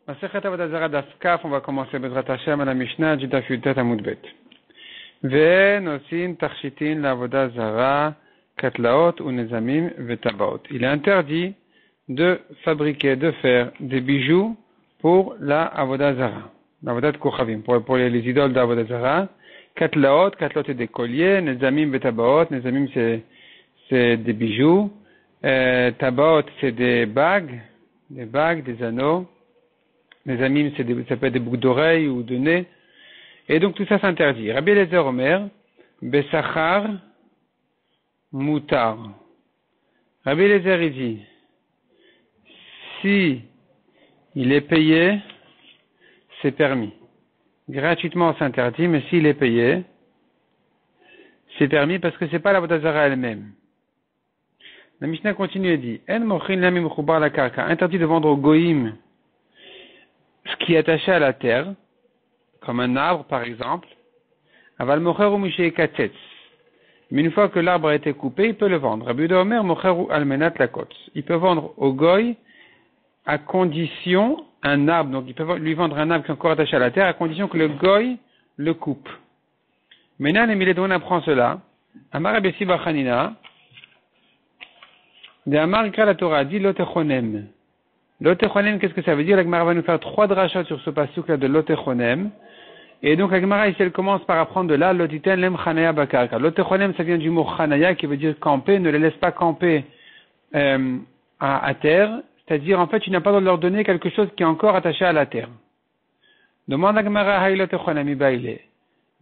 Masechet Avodah Zara Daf Kaf, on va commencer Bezrat Hashem à la Mishnah, Daf Yutet Amud Bet. Ve'nosin tarshitin l'Avodah Zara, katlaot ou nezamim vetabaot. Il est interdit de fabriquer, de faire des bijoux pour la Avodah Zara, l'Avodah Kochavim, pour les idoles d'Avodah Zara. Katlaot c'est des colliers, nezamim vetabaot, nezamim c'est des bijoux, tabaot c'est des bagues, des anneaux. Les amim, ça peut être des boucles d'oreilles ou de nez. Et donc tout ça s'interdit. Rabbi Eliezer Omer, Besachar, Moutar. Rabbi Eliezer il dit, si il est payé, c'est permis. Gratuitement c'est interdit, mais s'il est payé, c'est permis parce que c'est pas la Avodah Zara elle-même. La Mishnah continue et dit, En mochin lamim chubar la karka, interdit de vendre au goïm ce qui est attaché à la terre, comme un arbre par exemple, aval mocher ou miché katetz. Mais une fois que l'arbre a été coupé, il peut le vendre. Rabbi Yehuda Omer mocher ou almenat lakotz. Il peut vendre au goy à condition un arbre, donc il peut lui vendre un arbre qui est encore attaché à la terre à condition que le goy le coupe. Maintenant, les Milédouin apprend cela. Amar Rabbi Siba Chanina, de Amar Ikra la Torah dit lotechonem. Lotechonem, qu'est-ce que ça veut dire? La Gemara va nous faire 3 drachot sur ce pasuk là de Lotechonem. Et donc la Gemara ici elle commence par apprendre de là Lotiten lem chanaya bakarka. Lotechonem ça vient du mot chanaya qui veut dire camper, ne les laisse pas camper à terre. C'est-à-dire en fait tu n'as pas le droit de leur donner quelque chose qui est encore attaché à la terre. Demande la Gemara hay Lotechonem ibaile.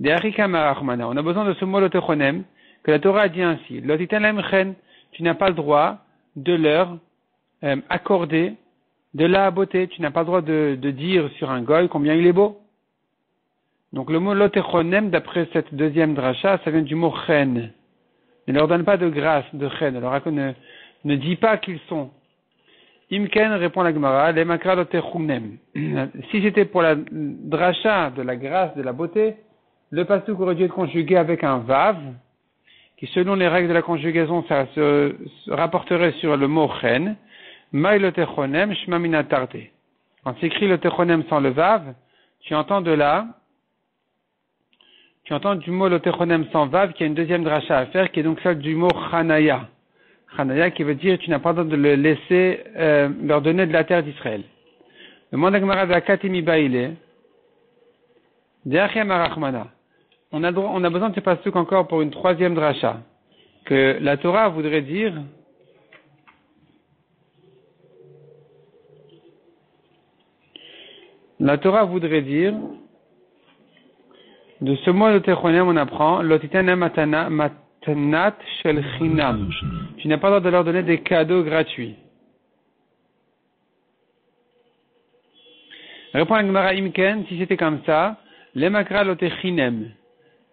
De Arika marachmana. On a besoin de ce mot Lotechonem que la Torah a dit ainsi. Lotiten lem chen, tu n'as pas le droit de leur accorder de la beauté, tu n'as pas le droit de dire sur un goy combien il est beau. Donc le mot lotechonem, d'après cette deuxième dracha, ça vient du mot chen. Ne leur donne pas de grâce, de chen. Alors ne dis pas qu'ils sont. Imken répond la Gemara, les makra lotechonem. Si c'était pour la dracha de la grâce, de la beauté, le pasuk aurait dû être conjugué avec un vav, qui selon les règles de la conjugaison, ça se rapporterait sur le mot chen. Maï lotechonem shma mina tarte. Quand c'est écrit lotechonem sans le vav, tu entends du mot lotechonem sans vav qui a une deuxième dracha à faire, qui est donc celle du mot chanaya. Chanaya qui veut dire tu n'as pas le droit de le laisser leur donner de la terre d'Israël. Le monde Gemara de la Katimi Baile, Deachem Arachmana. On a besoin de ce pasuk encore pour une troisième dracha, que la Torah voudrait dire. La Torah voudrait dire, de ce mot de Techonem on apprend, Lotitana matanat shel chinam. Tu n'as pas le droit de leur donner des cadeaux gratuits. Répond la Gemara Imken, si c'était comme ça, lemakra lotechinem.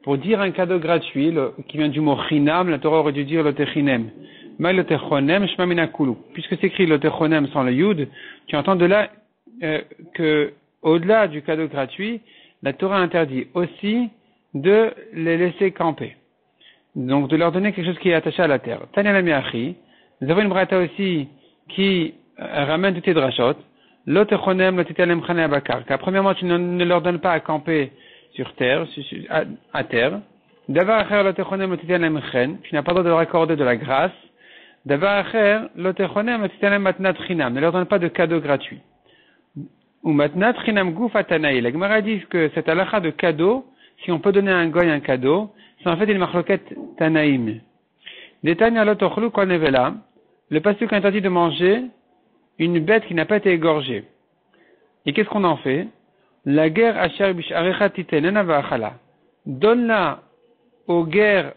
Pour dire un cadeau gratuit, qui vient du mot chinam, la Torah aurait dû dire lotechinem. Ma lotechonem shma mina kulu. Puisque c'est écrit lotechonem sans le yud, tu entends de là que au-delà du cadeau gratuit, la Torah interdit aussi de les laisser camper. Donc de leur donner quelque chose qui est attaché à la terre. Tanya Lamiachi, nous avons une brata aussi qui ramène toutes les drachot. Lotechonem, lotitelem chanei bakarka. Premièrement, tu ne leur donnes pas à camper sur terre, à terre. Davar acher lotechonem, lotitelem chen. Tu n'as pas le droit de leur accorder de la grâce. Davar acher lotechonem, lotitelem matnat chinam. Ne leur donne pas de cadeau gratuit. Ou matnat chinam guf atanaï. La Gemara dit que cette halakha de cadeau, si on peut donner à un goy un cadeau, c'est en fait une marloquet tanaïm. Detanya lotochlu kol nevela. Le pasuk interdit de manger une bête qui n'a pas été égorgée. Et qu'est-ce qu'on en fait? La guerre asher bisharecha titenena va'achala. Donne-la au guerre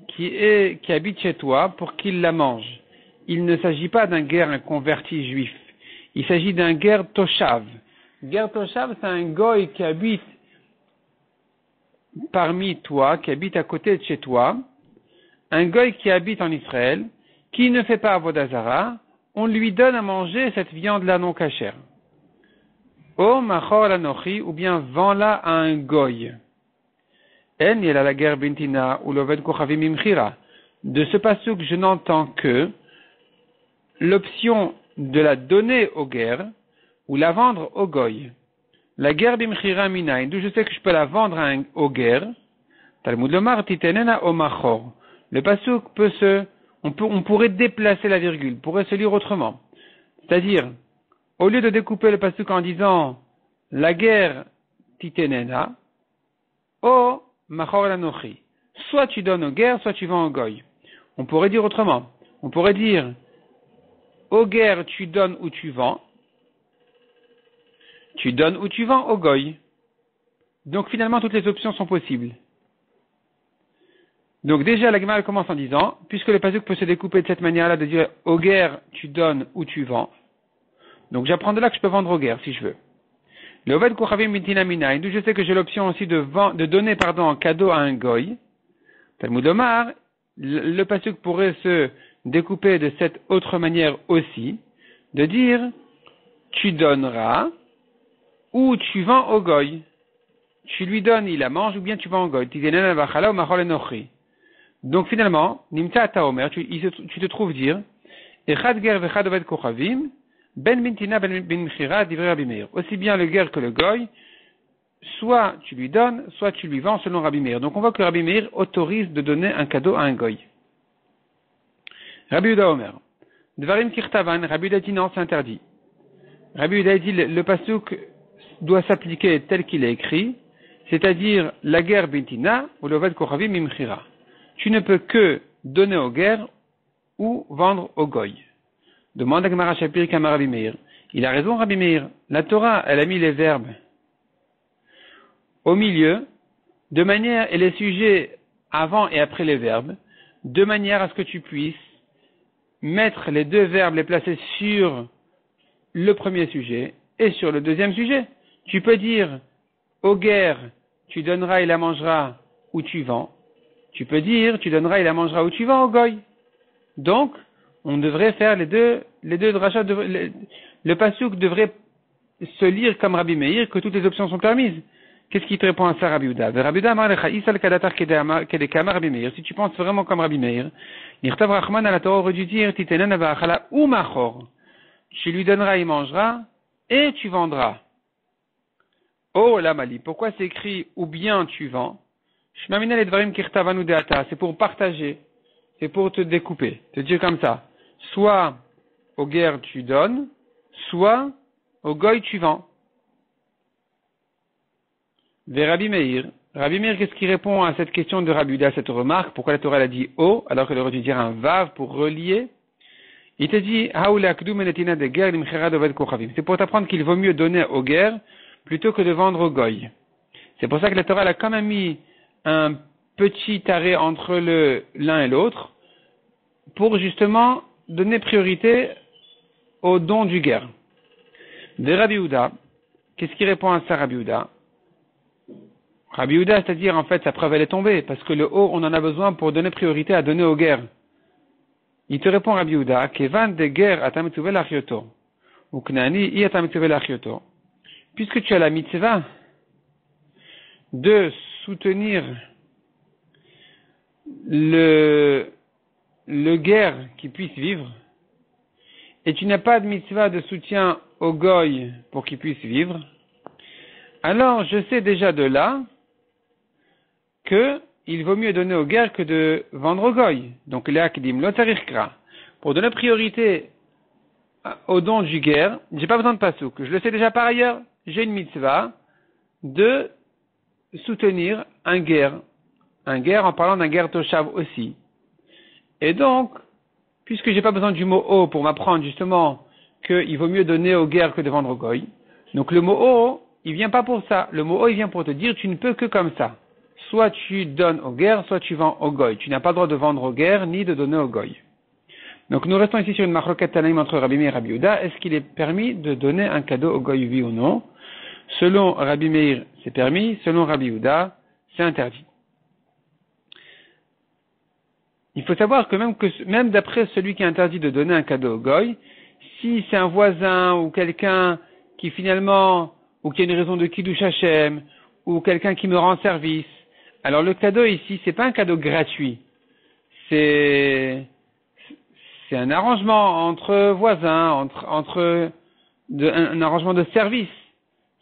qui habite chez toi pour qu'il la mange. Il ne s'agit pas d'un guerre un converti juif. Il s'agit d'un guerre toshav. Guerre toshav, c'est un goy qui habite parmi toi, qui habite à côté de chez toi. Un goy qui habite en Israël, qui ne fait pas avodah zara, on lui donne à manger cette viande-là non cachère. O machor lanochi, ou bien vends-la à un goy. En yela la guerre bintina ou loved kochavim imchira. De ce pasuk, je n'entends que l'option de la donner aux guerres ou la vendre au goy. La guerre bimchira minayin, d'où je sais que je peux la vendre au guerre. Talmud lomar titenena o machor. Le pasuk on pourrait déplacer la virgule, pourrait se lire autrement. C'est-à-dire, au lieu de découper le pasuk en disant la guerre titenena o machor lanochi. Soit tu donnes au guerre, soit tu vends au goy. On pourrait dire autrement. On pourrait dire au guerre tu donnes ou tu vends. Tu donnes ou tu vends au goy. Donc finalement, toutes les options sont possibles. Donc déjà, la Gemara commence en disant, puisque le pasuk peut se découper de cette manière-là, de dire au guerre, tu donnes ou tu vends. Donc j'apprends de là que je peux vendre au guerre, si je veux. Le oved kochavim mintina minayin, d'où je sais que j'ai l'option aussi de donner en cadeau à un goy. Talmud Omar, le pasuk pourrait se découper de cette autre manière aussi, de dire, tu donneras, ou tu vends au goy. Tu lui donnes, il la mange, ou bien tu vends au goy. Donc finalement, Nimta Taomer, tu te trouves dire, Echad ger vechad oved kochavim, ben mintina ben mchira divrei Rabbi Meir. Aussi bien le ger que le goy, soit tu lui donnes, soit tu lui vends selon Rabbi Meir. Donc on voit que Rabbi Meir autorise de donner un cadeau à un goy. Rabbi Yehuda Omer, Dvarim kirtavan, Rabbi Yehuda dit non, c'est interdit. Rabbi Yehuda dit le pasuk doit s'appliquer tel qu'il est écrit, c'est-à-dire la guerre bintina ou le oved kochavim mimchira. Tu ne peux que donner au guerre ou vendre au goy. Demande à Gemara Shapir Kamar Rabbi Meir. Il a raison Rabbi Meir. La Torah, elle a mis les verbes au milieu, de manière, et les sujets avant et après les verbes, de manière à ce que tu puisses mettre les deux verbes, les placer sur le premier sujet et sur le deuxième sujet. Tu peux dire au guerre, tu donneras et la mangeras ou tu vends. Tu peux dire, tu donneras et la mangeras ou tu vends au goy. Donc, on devrait faire les deux drachas, le pasuk devrait se lire comme Rabbi Meir, que toutes les options sont permises. Qu'est-ce qui te répond à ça, Rabbi Yehuda? Si tu penses vraiment comme Rabbi Meir, Nirtav Rachman à la Torah aurait dû dire, Titenen avachala ou machor. Tu lui donneras, il mangera, et tu vendras. Oh, la mali. Pourquoi c'est écrit ou bien tu vends? C'est pour partager. C'est pour te découper. Te dire comme ça. Soit au guerre tu donnes, soit au goy tu vends. Vers Rabbi Meir. Rabbi Meir, qu'est-ce qui répond à cette question de Rabbi Yehuda, à cette remarque? Pourquoi la Torah a dit O, alors qu'elle aurait dû dire un vav pour relier? Il te dit, c'est pour t'apprendre qu'il vaut mieux donner au guerre plutôt que de vendre au goy. C'est pour ça que la Torah a quand même mis un petit arrêt entre l'un et l'autre pour justement donner priorité au don du guerre. De Rabbi Yehuda, qu'est-ce qui répond à ça, Rabbi Yehuda? Rabbi Yehuda, c'est-à-dire, en fait, sa preuve, elle est tombée, parce que le haut, on en a besoin pour donner priorité à donner aux guerres. Il te répond, Rabbi Yehuda, Kevan de guerre atamitzuvel achioto, ou knani i atamitzuvel achioto. Puisque tu as la mitzvah de soutenir le guerre qui puisse vivre, et tu n'as pas de mitzvah de soutien au goy pour qu'il puisse vivre, alors je sais déjà de là que il vaut mieux donner au guerre que de vendre au goy. Donc l'akdim lotarikra. Pour donner priorité au don du guerre, j'ai pas besoin de pasouk. Je le sais déjà par ailleurs. J'ai une mitzvah de soutenir un guerre en parlant d'un guerre toshav aussi. Et donc, puisque j'ai pas besoin du mot o pour m'apprendre justement qu'il vaut mieux donner au guerre que de vendre au goy, donc le mot o, il vient pas pour ça. Le mot o, il vient pour te dire tu ne peux que comme ça. Soit tu donnes au guerre, soit tu vends au goy. Tu n'as pas le droit de vendre au guerre ni de donner au goy. Donc nous restons ici sur une machloket tanaïm entre Rabbi Meir et Rabbi Yehuda. Est-ce qu'il est permis de donner un cadeau au goy, oui ou non? Selon Rabbi Meir, c'est permis. Selon Rabbi Yehuda, c'est interdit. Il faut savoir que même d'après celui qui est interdit de donner un cadeau au goy, si c'est un voisin ou quelqu'un qui finalement, ou qui a une raison de kiddush Hashem, ou quelqu'un qui me rend service, alors le cadeau ici, c'est pas un cadeau gratuit. C'est un arrangement entre voisins, entre un arrangement de service.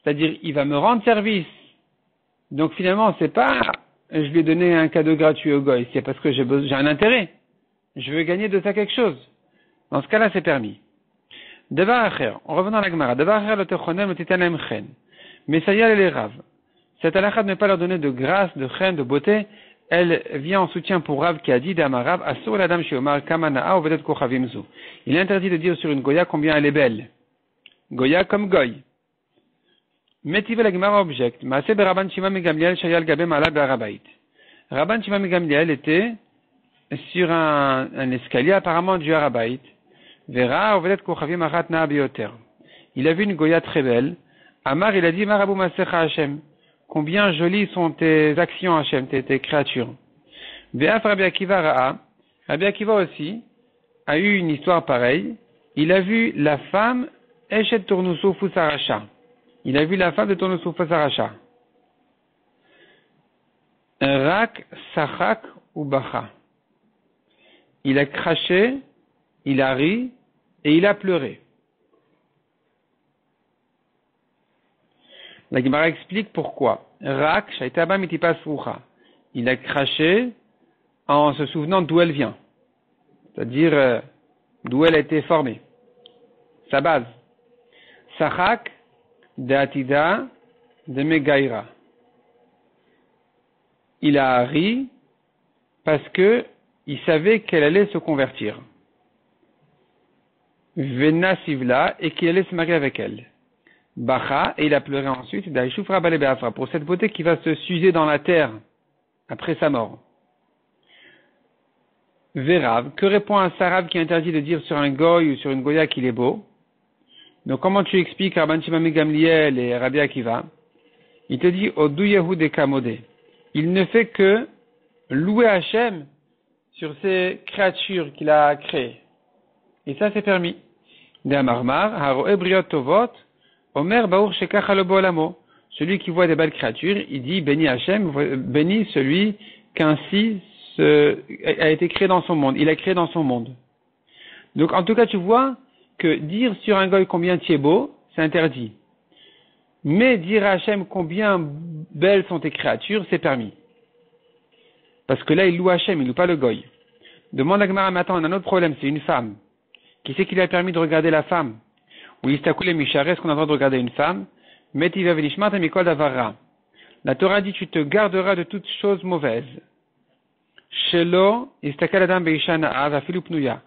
C'est-à-dire, il va me rendre service. Donc finalement, c'est pas, je lui ai donné un cadeau gratuit au goy, c'est parce que j'ai un intérêt. Je veux gagner de ça quelque chose. Dans ce cas-là, c'est permis. Devar acher, on revient dans la Gemara. Devar acher le techonem le titanem chen. Mais ça y est, les raves. Cette halakha de ne pas leur donner de grâce, de chen, de beauté, elle vient en soutien pour Rav qui a dit d'Amarav, Asur la dame shiomar kamana'a ou vedet kochavimzu. Il est interdit de dire sur une goya combien elle est belle. Goya comme goy. Metive la Gemara objecte. Maase be Rabban Shimon ben Gamliel shayal gabe mala be'arabait. Rabban Shimon ben Gamliel était sur un escalier apparemment du Harabait. Vera ovedet kochavim achat na'a bioter. Il a vu une goya très belle. Amar, il a dit, Marabu Masecha Hashem. Combien jolies sont tes actions, Hashem, tes créatures. Ve'af Rabbi Akiva Ra'a. Rabbi Akiva aussi a eu une histoire pareille. Il a vu la femme Eshet Tournuso Fusaracha. Il a vu la femme de Tournuso Fusaracha. Rak Sachak ou Bacha. Il a craché, il a ri et il a pleuré. La Gemara explique pourquoi. Rak, shaitaba mitipas rucha. Il a craché en se souvenant d'où elle vient. C'est-à-dire d'où elle a été formée. Sa base. Sachak, de atida, de megaira. Il a ri parce que il savait qu'elle allait se convertir. Vena sivla, et qu'il allait se marier avec elle. Bacha, et il a pleuré ensuite, pour cette beauté qui va se s'user dans la terre après sa mort. Vérav, que répond un Sarav qui est interdit de dire sur un goy ou sur une goya qu'il est beau? Donc comment tu expliques Rabban Shimon ben Gamliel et Rabbi Akiva? Il te dit, Odu Yehud Kamode. Il ne fait que louer Hachem sur ces créatures qu'il a créées. Et ça c'est permis. De Amarmar, Haroe Briot Tovot, Omer Baour Shekach Alobo Olamo. Celui qui voit des belles créatures, il dit béni Hachem, béni celui qu'ainsi a été créé dans son monde. Il a créé dans son monde. Donc en tout cas, tu vois que dire sur un goy combien tu es beau, c'est interdit. Mais dire à Hachem combien belles sont tes créatures, c'est permis. Parce que là, il loue Hachem, il loue pas le goy. Demande à Gemara, mais attends, on a un autre problème, c'est une femme. Qui c'est qui lui a permis de regarder la femme? Ou Istakoule Mishare, est-ce qu'on a le droit de regarder une femme? Metiva Venishmat Mikol Davara. La Torah dit, tu te garderas de toutes choses mauvaises. Shelo, Istakal Adam Beishana Av, Afilu Pnuya.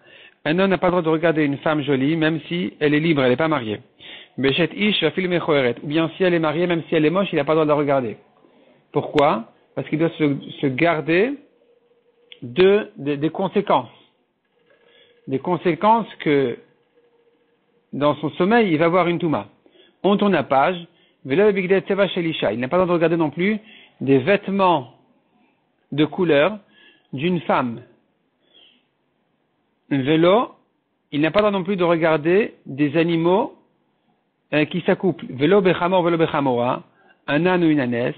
Un homme n'a pas le droit de regarder une femme jolie, même si elle est libre, elle n'est pas mariée. Beshet Ish, Afilu Mechoeret. Ou bien si elle est mariée, même si elle est moche, il n'a pas le droit de la regarder. Pourquoi? Parce qu'il doit se garder des conséquences. Des conséquences que, dans son sommeil, il va avoir une touma. On tourne la page. Il n'a pas le droit de regarder non plus des vêtements de couleur d'une femme. Vélo, il n'a pas le droit non plus de regarder des animaux qui s'accouplent. Vélo bechamor, vélo bechamora, un âne ou une ânesse,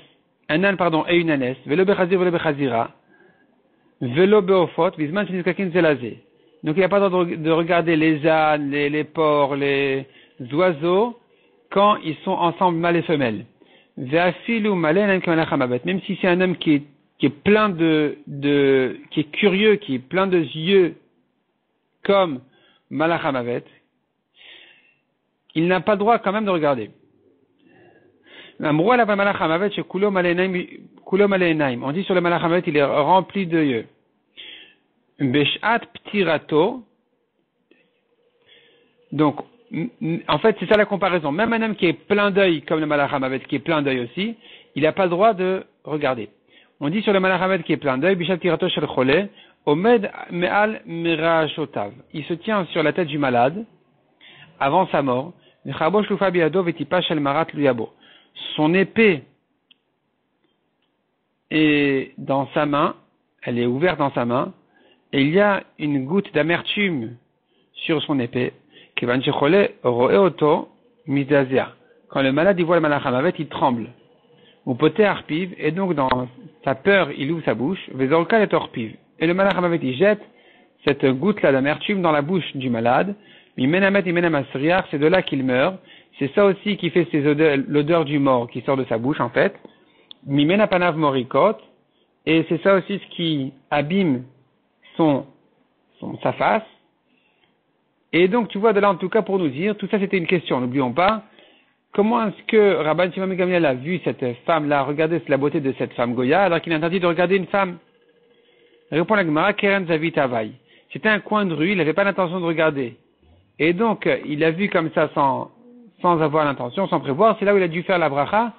et une ânesse, vélo bechazir, vélo bechazira, vélo beofot, visman siniskakin zelazé. Donc il n'a pas le droit de regarder les ânes, les porcs, les oiseaux, quand ils sont ensemble mâles et femelles. Même si c'est un homme qui est plein qui est curieux, qui est plein de yeux, comme Malachamavet, il n'a pas le droit quand même de regarder. On dit sur le Malachamavet, il est rempli d'yeux. Beshat ptirato. Donc, en fait, c'est ça la comparaison. Même un homme qui est plein d'œil, comme le Malachamavet, qui est plein d'œil aussi, il n'a pas le droit de regarder. On dit sur le Malachamavet qui est plein d'œil, Bishat ptirato shel chole, omed me'al mirashotav. Il se tient sur la tête du malade, avant sa mort. Son épée est dans sa main, elle est ouverte dans sa main, et il y a une goutte d'amertume sur son épée. Quand le malade il voit le Malachamavet, il tremble. Ou poté arpiv, et donc dans sa peur, il ouvre sa bouche, vezorka et orpiv. Et le Malachamavet, il jette cette goutte-là d'amertume dans la bouche du malade. C'est de là qu'il meurt. C'est ça aussi qui fait l'odeur du mort qui sort de sa bouche, en fait. Mimena panav morikot. Et c'est ça aussi ce qui abîme sa face. Et donc, tu vois, de là, en tout cas, pour nous dire, tout ça, c'était une question, n'oublions pas. Comment est-ce que Rabban Shimon ben Gamliel a vu cette femme-là, regarder la beauté de cette femme Goya, alors qu'il est interdit de regarder une femme? Répond la Gemara, Keren Zavit Havai. C'était un coin de rue, il n'avait pas l'intention de regarder. Et donc, il a vu comme ça sans avoir l'intention, sans prévoir. C'est là où il a dû faire la bracha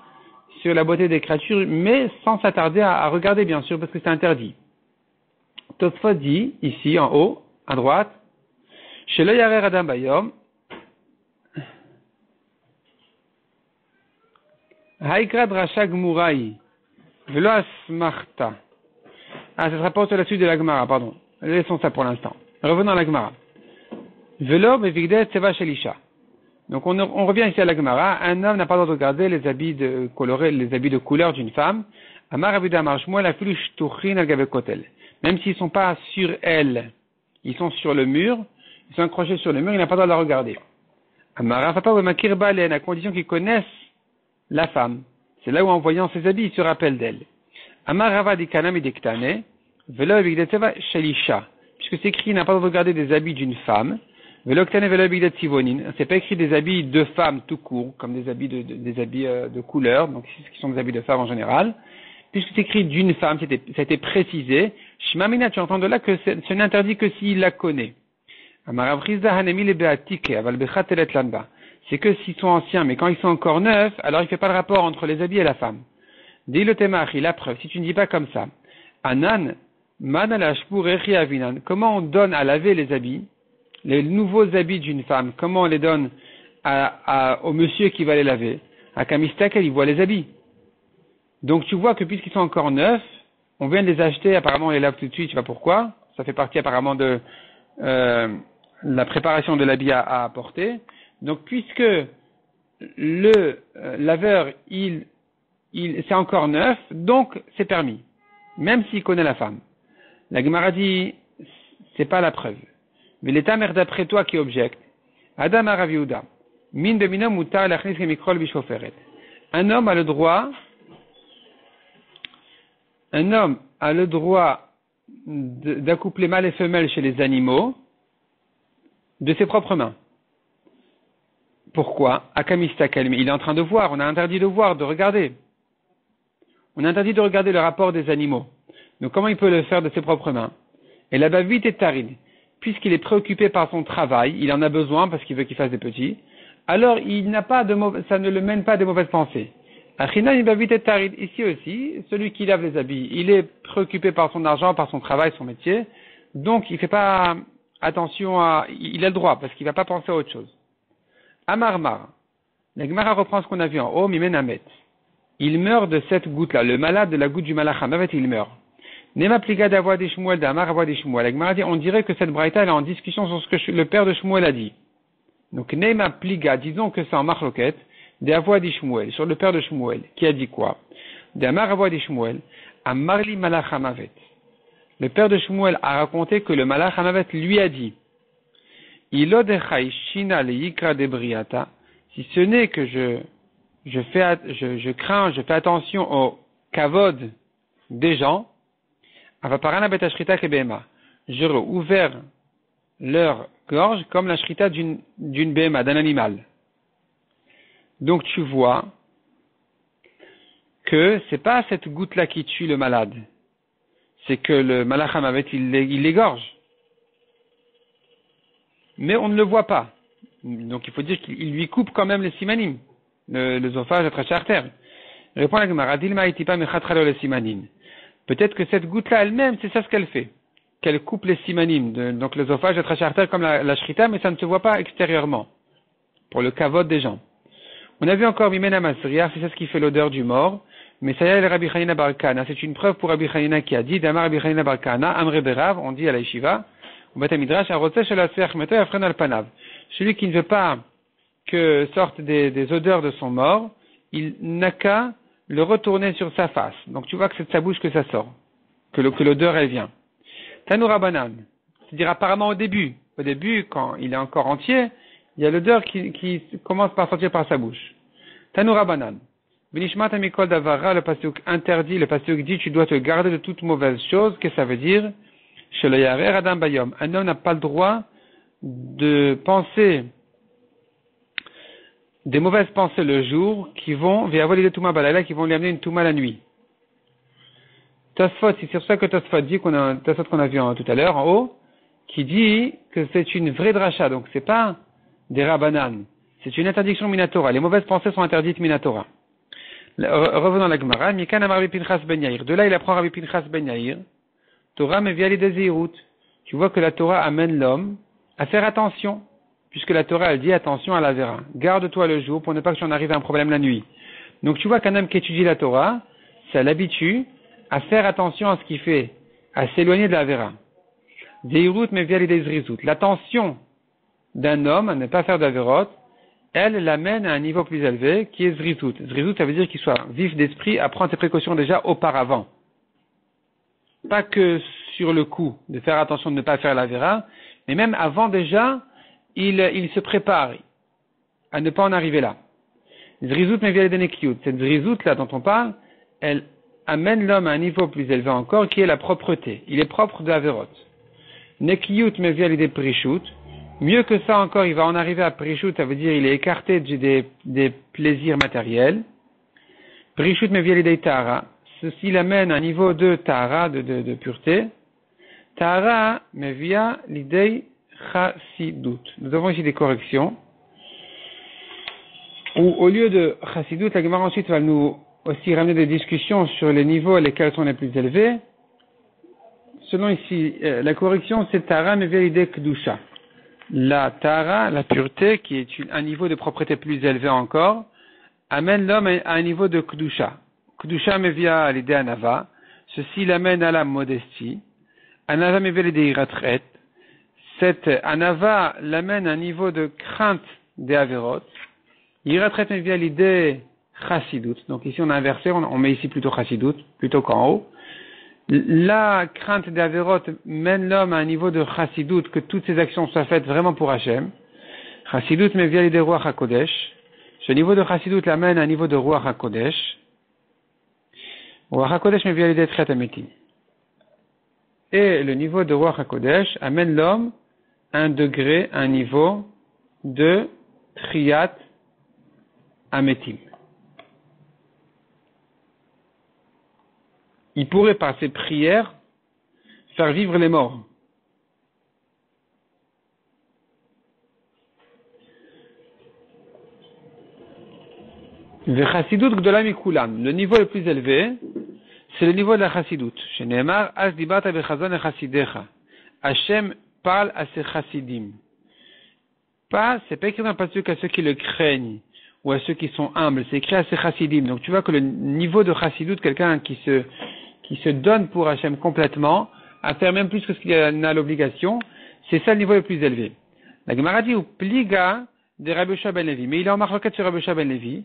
sur la beauté des créatures, mais sans s'attarder à regarder, bien sûr, parce que c'est interdit. Tosfot dit, ici, en haut, à droite, chez le Yarer Adam Bayom, Haïkra Drasha Gmurai, Velo Asmarta. Ah, ça se rapporte à la suite de la Gemara, pardon. Laissons ça pour l'instant. Revenons à la Gemara. Velo Bevigdet Seva Shelisha. Donc on revient ici à la Gemara. Un homme n'a pas le droit de regarder les habits de couleur d'une femme. Amar Abuda Amar Shmuel Afilu Shtuchin Al Gabe Kotel. Même s'ils sont pas sur elle, ils sont sur le mur, ils sont accrochés sur le mur, il n'a pas le droit de la regarder. Amar Rafapa Makir Balen, à condition qu'ils connaissent la femme. C'est là où en voyant ses habits, il se rappelle d'elle. Amar Rava Dikanam Idektane, Velo Bigdet Seva Shelisha. Puisque c'est écrit, il n'a pas le droit de regarder des habits d'une femme. Velo Ktane Velo Bigdet Sivonin. C'est pas écrit des habits de femmes tout court, comme des habits de couleur, donc qui sont des habits de femmes en général. Puisque c'est écrit d'une femme, ça a été précisé. Shmamina, tu entends de là que ce n'est interdit que s'il la connaît. C'est que s'ils sont anciens, mais quand ils sont encore neufs, alors il ne fait pas le rapport entre les habits et la femme. Dis le temach, la preuve, si tu ne dis pas comme ça. Anan, avinan. Comment on donne à laver les habits, les nouveaux habits d'une femme, comment on les donne au monsieur qui va les laver? À Kamistakel, il voit les habits. Donc tu vois que puisqu'ils sont encore neufs, on vient de les acheter, apparemment on les lave tout de suite, tu sais pas pourquoi. Ça fait partie apparemment de la préparation de l'habit à apporter. Donc puisque le laveur, c'est encore neuf, donc c'est permis, même s'il connaît la femme. La Gemara dit, c'est pas la preuve. Mais l'état mère d'après toi qui objecte. Adam Araviuda. Min de minom mutar lachnis kemikrol bishoferet. Un homme a le droit d'accoupler mâle et femelle chez les animaux de ses propres mains. Pourquoi? Akamistakel, il est en train de voir, on a interdit de voir, de regarder. On a interdit de regarder le rapport des animaux. Donc comment il peut le faire de ses propres mains? Et là-bas, vite et taride. Puisqu'il est préoccupé par son travail, il en a besoin parce qu'il veut qu'il fasse des petits, alors ça ne le mène pas à des mauvaises pensées. Achina vite et taride. Ici aussi, celui qui lave les habits, il est préoccupé par son argent, par son travail, son métier, donc il fait pas attention il a le droit parce qu'il va pas penser à autre chose. Amarmar. La Gemara reprend ce qu'on a vu en haut, Mimen Amet. Il meurt de cette goutte-là. Le malade de la goutte du Malach Hamavet, il meurt. Nema pliga d'avoie des Shmuel, d'Amar avoie des Shmuel. La Gemara dit, on dirait que cette braïta, elle est en discussion sur ce que le père de Shmuel a dit. Donc, Nema pliga, disons que c'est en marloquette, d'avoie des Shmuel, sur le père de Shmuel, qui a dit quoi? D'Amar avoie des Shmuel, Amarli Malach Hamavet. Le père de Shmuel a raconté que le Malach Hamavet lui a dit, Shina le yikra de briata, si ce n'est que je fais attention au kavod des gens, avaparana betashrita kebema, j'aurais ouvert leur gorge comme la shrita d'une bema, d'un animal. Donc tu vois que c'est pas cette goutte-là qui tue le malade, c'est que le malach hamavet il l'égorge. Mais on ne le voit pas. Donc il faut dire qu'il lui coupe quand même les simanim, l'œsophage, la trachée artère. Répond la Gemara, Dilma itipa mechatralo les simanim. Peut-être que cette goutte-là elle-même, c'est ça ce qu'elle fait. Qu'elle coupe les simanim, donc l'œsophage, la trachée artère comme la shrita, mais ça ne se voit pas extérieurement. Pour le kavod des gens. On a vu encore Mimena Masriya, c'est ça ce qui fait l'odeur du mort. Mais ça y est, le Rabbi Chanina bar Kana, c'est une preuve pour Rabbi Chanina qui a dit, Damar Rabbi Chanina bar Kana, Amre Berav, on dit à la yeshiva, celui qui ne veut pas que sortent des odeurs de son mort, il n'a qu'à le retourner sur sa face. Donc tu vois que c'est de sa bouche que ça sort, que l'odeur elle vient. Tanoura Banan, c'est-à-dire apparemment au début, quand il est encore entier, il y a l'odeur qui commence par sortir par sa bouche. Tanoura banan. Benishmat amikol davara, le pasuk interdit, le pasuk dit, tu dois te garder de toute mauvaise chose. Qu'est-ce que ça veut dire? Chez le yarer adam bayom. Un homme n'a pas le droit de penser des mauvaises pensées le jour qui vont, qui vont lui amener une touma la nuit. Tosfot, c'est sur ça que Tosfot dit Tosfot qu'on a vu tout à l'heure en haut, qui dit que c'est une vraie dracha, donc c'est pas des rabbanan, c'est une interdiction minatora. Les mauvaises pensées sont interdites minatora. Revenons à la Gemara. Mikan amar Rabbi Pinchas ben Yair. De là, il apprend Rabbi Pinchas ben Yair. Torah meviali des zeirut. Tu vois que la Torah amène l'homme à faire attention, puisque la Torah elle dit attention à la vera. Garde-toi le jour pour ne pas que tu en arrives à un problème la nuit. Donc tu vois qu'un homme qui étudie la Torah, ça l'habitue à faire attention à ce qu'il fait, à s'éloigner de la vera. Zeirut meviali des zrizut. L'attention d'un homme à ne pas faire d'averot, elle l'amène à un niveau plus élevé, qui est zrizut. Zrizut, ça veut dire qu'il soit vif d'esprit, à prendre ses précautions déjà auparavant. Pas que sur le coup, de faire attention de ne pas faire la vera, mais même avant déjà, il se prépare à ne pas en arriver là. Zrizut mevial denekiyut. Cette zrizut là dont on parle, elle amène l'homme à un niveau plus élevé encore, qui est la propreté. Il est propre de averot. Nekiyut mevial de prishut. Mieux que ça encore, il va en arriver à Prishut, ça veut dire il est écarté des plaisirs matériels. Prishut mevialidei Tahara, ceci l'amène à un niveau de Tahara, de pureté. Tahara mevia l'idei Chassidut. Nous avons ici des corrections. Où au lieu de Chassidut, la Gemara ensuite va nous aussi ramener des discussions sur les niveaux lesquels sont les plus élevés. Selon ici, la correction c'est Tahara mevialidei Kedusha. La Tahara, la pureté, qui est un niveau de propreté plus élevé encore, amène l'homme à un niveau de Kedusha. Kedusha me via à l'idée Anava. Ceci l'amène à la modestie. Anava me via l'idée Iratret. Cette Anava l'amène à un niveau de crainte des Averot. Iratret me via l'idée Chassidut. Donc ici on a inversé, on met ici plutôt Chassidut, plutôt qu'en haut. La crainte des Averot mène l'homme à un niveau de Chassidut, que toutes ses actions soient faites vraiment pour Hachem. Chassidut me via l'idée Ruach HaKodesh. Ce niveau de Chassidut l'amène à un niveau de Ruach HaKodesh. Ruach HaKodesh me via l'idée Tchet HaMetim. Et le niveau de Ruach HaKodesh amène l'homme à un degré, un niveau de Triat HaMetim. Il pourrait, par ses prières, faire vivre les morts. Le niveau le plus élevé, c'est le niveau de la Chassidut. Chez Nehemar, As dibata bechazon echasidecha. Hachem parle à ses chassidim. C'est pas écrit dans le pasuk à ceux qui le craignent, ou à ceux qui sont humbles, c'est écrit à ses chassidim. Donc tu vois que le niveau de Chassidut, quelqu'un qui se donne pour Hachem complètement, à faire même plus que ce qu'il en a l'obligation, c'est ça le niveau le plus élevé. La Gemara dit, ou pliga de Rabbi Yoshua ben Levi. Mais il est en marloquette sur Rabbi Yoshua ben Levi.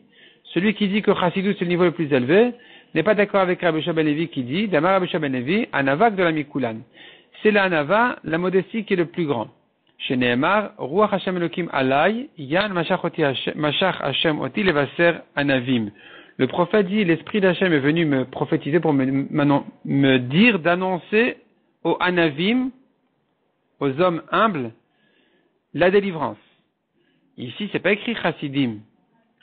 Celui qui dit que Chassidut c'est le niveau le plus élevé, n'est pas d'accord avec Rabbi Yoshua ben Levi qui dit, Damar Rabbi Yoshua ben Levi, Anavak de la Mikulan. C'est la Anava, la modestie qui est le plus grand. Chez Nehemar, Ruach Hashem Elokim Alay, Yan Mashach Hashem Oti Levaser Anavim. Le prophète dit, l'esprit d'Hachem est venu me prophétiser pour me dire d'annoncer aux Anavim, aux hommes humbles, la délivrance. Ici, c'est pas écrit Chassidim.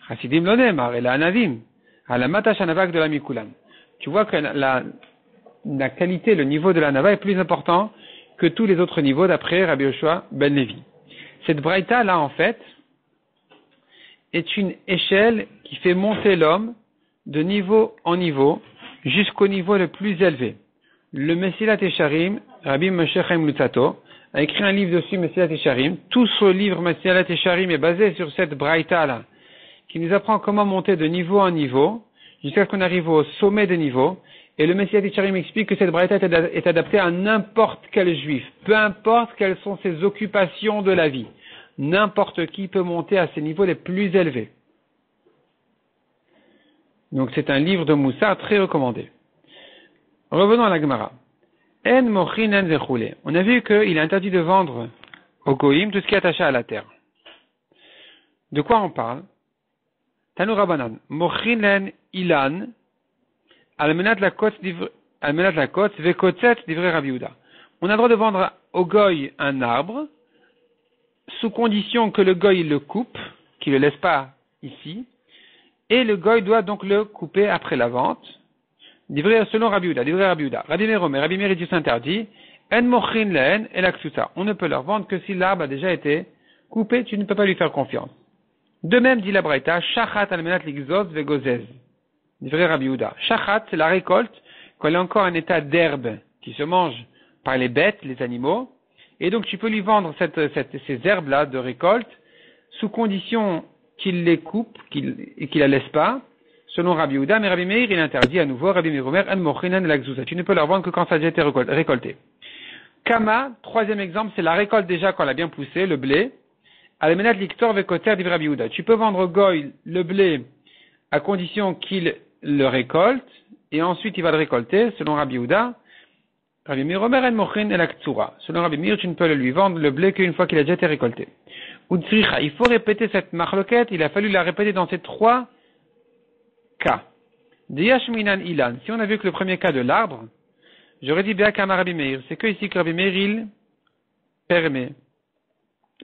Chassidim lo Nehemar, et la Anavim. À la Matash Anavak de la Mikulan. Tu vois que la qualité, le niveau de la Nava est plus important que tous les autres niveaux d'après Rabbi Yoshua ben Levi. Cette braïta là, en fait, est une échelle qui fait monter l'homme de niveau en niveau jusqu'au niveau le plus élevé. Le Mesilat Yesharim, Rabbi Moshe Chaim Lutzato, a écrit un livre dessus, Mesilat Yesharim. Tout ce livre Mesilat Yesharim est basé sur cette braïta là, qui nous apprend comment monter de niveau en niveau, jusqu'à ce qu'on arrive au sommet des niveaux. Et le Mesilat Yesharim explique que cette braïta est adaptée à n'importe quel juif, peu importe quelles sont ses occupations de la vie. N'importe qui peut monter à ces niveaux les plus élevés. Donc c'est un livre de Moussa très recommandé. Revenons à la Gemara. En mochin en zechoule. On a vu qu'il est interdit de vendre au goïm tout ce qui est attaché à la terre. De quoi on parle? Tanu Rabbanan. Mochin len ilan, almenat la côte vekotzet divrei Rabbi Yehuda. On a le droit de vendre au goy un arbre, sous condition que le goy le coupe, qu'il ne le laisse pas ici, et le goy doit donc le couper après la vente. Selon Rabbi Yehuda. Rabbi Meir dit s'interdit. En mochin len et la ksuta. On ne peut leur vendre que si l'arbre a déjà été coupé, tu ne peux pas lui faire confiance. De même, dit la Braïta, shachat almenat ligzot vegozez. Divrei Rabbi Yehuda. Shachat, c'est la récolte, quand elle est encore en état d'herbe, qui se mange par les bêtes, les animaux, et donc tu peux lui vendre ces herbes-là de récolte, sous condition qu'il les coupe, et qu'il la laisse pas, selon Rabbi Yehuda, mais Rabbi Meir, il interdit à nouveau, Rabbi Meir Omer, en mochinan l'akzusa. Tu ne peux leur vendre que quand ça a déjà été récolté. Kama, troisième exemple, c'est la récolte déjà quand elle a bien poussé, le blé. Almenat liktor vekoter divrei Rabbi Yehuda. Tu peux vendre au goy le blé à condition qu'il le récolte, et ensuite il va le récolter, selon Rabbi Yehuda. Rabbi Meir Omer en mochin el aktsura. Selon Rabbi Meir, tu ne peux lui vendre le blé qu'une fois qu'il a déjà été récolté. Utsricha, il faut répéter cette marloquette, il a fallu la répéter dans ces trois cas. Diashminan ilan, si on a vu que le premier cas de l'arbre, j'aurais dit Be'akama Rabbi Meir, c'est que ici que Rabbi Meir il permet,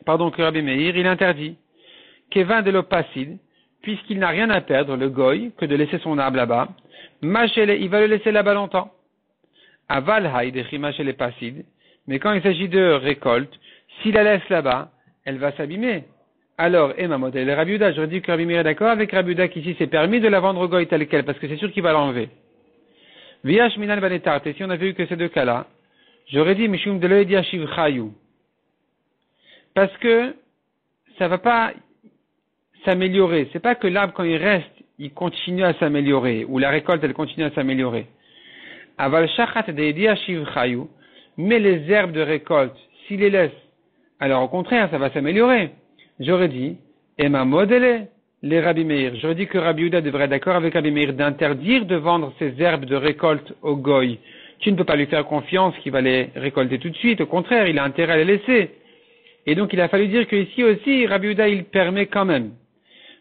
que Rabbi Meir il interdit, Kevin de l'opacide, puisqu'il n'a rien à perdre, le goy, que de laisser son arbre là-bas, Machele, il va le laisser là-bas longtemps. Aval haïdechi Machele pacide, mais quand il s'agit de récolte, s'il la laisse là-bas, elle va s'abîmer. Alors, ma modèle est Rabbi Yehuda, j'aurais dit que Rabbi Meir est d'accord avec Rabbi Yehuda qu'ici c'est permis de la vendre au goy tel quel, parce que c'est sûr qu'il va l'enlever. Viash minan banetart, et si on avait eu que ces deux cas-là, j'aurais dit Mishum de l'oedia shivchayu. Parce que ça va pas s'améliorer. C'est pas que l'arbre, quand il reste, il continue à s'améliorer, ou la récolte, elle continue à s'améliorer. Aval shachat de edia shivchayu, mais les herbes de récolte, s'il les laisse, alors au contraire, ça va s'améliorer. J'aurais dit, ma modèle, les Rabbi Meir. J'aurais dit que Rabbi Yehuda devrait être d'accord avec Rabbi Meir d'interdire de vendre ces herbes de récolte au goy. Tu ne peux pas lui faire confiance qu'il va les récolter tout de suite. Au contraire, il a intérêt à les laisser. Et donc, il a fallu dire qu'ici aussi, Rabbi Yehuda, il permet quand même.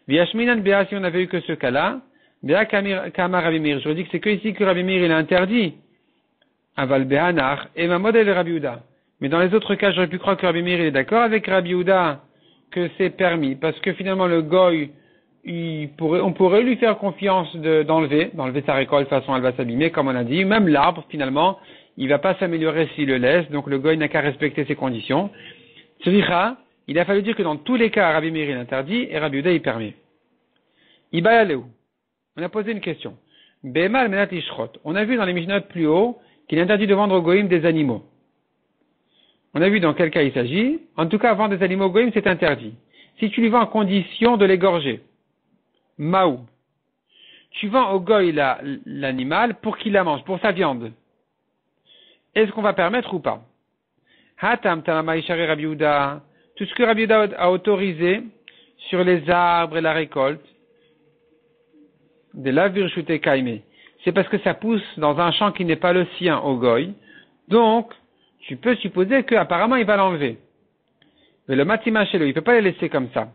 Viashminan Bea, si on avait eu que ce cas-là, Bea Kama Rabbi Meir. J'aurais dit que c'est que ici que Rabbi Meir, il a interdit. Aval Behanar, et ma modèle est Rabbi Yehuda. Mais dans les autres cas, j'aurais pu croire que Rabbi Meir, il est d'accord avec Rabbi Yehuda que c'est permis. Parce que finalement, le goy, on pourrait lui faire confiance d'enlever sa récolte, de toute façon elle va s'abîmer, comme on a dit. Même l'arbre, finalement, il va pas s'améliorer s'il le laisse, donc le goy n'a qu'à respecter ses conditions. Tzricha, il a fallu dire que dans tous les cas, Rabbi Meir il interdit et Rabbi Yehuda il permet. Ibayaleu. On a posé une question. Be'emal menat ishrot. On a vu dans les Mishnot plus haut qu'il est interdit de vendre au goyim des animaux. On a vu dans quel cas il s'agit. En tout cas, vendre des animaux au goyim, c'est interdit. Si tu lui vends en condition de l'égorger, Maou. Tu vends au goy l'animal pour qu'il la mange, pour sa viande. Est-ce qu'on va permettre ou pas? Hatam tamama ishare Rabbi Yehuda. Tout ce que Rabbi Yehuda a autorisé sur les arbres et la récolte, de la virchute kaime, c'est parce que ça pousse dans un champ qui n'est pas le sien au goy. Donc, tu peux supposer qu'apparemment il va l'enlever. Mais le matima shelo, il peut pas les laisser comme ça.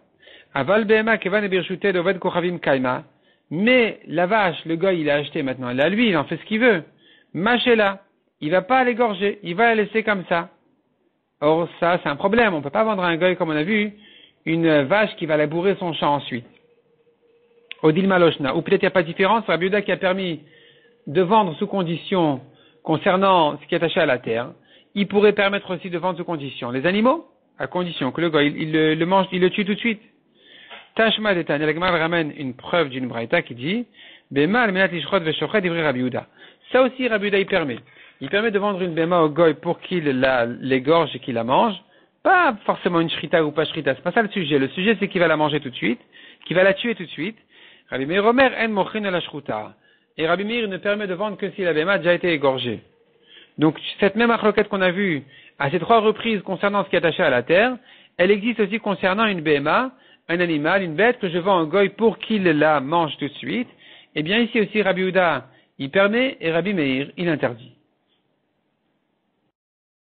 Aval behema kevan e birshute doved kochavim kaima. Mais la vache, le goy, il a acheté maintenant, elle est à lui, il en fait ce qu'il veut. Machela, il va pas l'égorger, il va la laisser comme ça. Or, ça, c'est un problème. On peut pas vendre à un goy, comme on a vu, une vache qui va labourer son champ ensuite. Odil maloshna. Ou peut-être il n'y a pas de différence. Rabbi Yehuda qui a permis de vendre sous condition concernant ce qui est attaché à la terre. Il pourrait permettre aussi de vendre sous condition les animaux, à condition que le goy, il le mange, il le tue tout de suite. Tashma d'Etan, la Gemara ramène une preuve d'une braïta qui dit, Bema menat lishrot veshochet divrei Rabbi Yehuda. Ça aussi, Rabbi Yehuda, il permet. Il permet de vendre une bema au goy pour qu'il l'égorge et qu'il la mange. Pas forcément une shrita ou pas shrita, c'est pas ça le sujet. Le sujet, c'est qu'il va la manger tout de suite, qu'il va la tuer tout de suite. Rabbi Meir Omer en mochin la shruta. Et Rabbi Meir ne permet de vendre que si la bema a déjà été égorgée. Donc, cette même achloquette qu'on a vue à ces trois reprises concernant ce qui est attaché à la terre, elle existe aussi concernant une bema, un animal, une bête que je vends au goy pour qu'il la mange tout de suite. Eh bien, ici aussi, Rabbi Yehuda, il permet et Rabbi Meir, il interdit.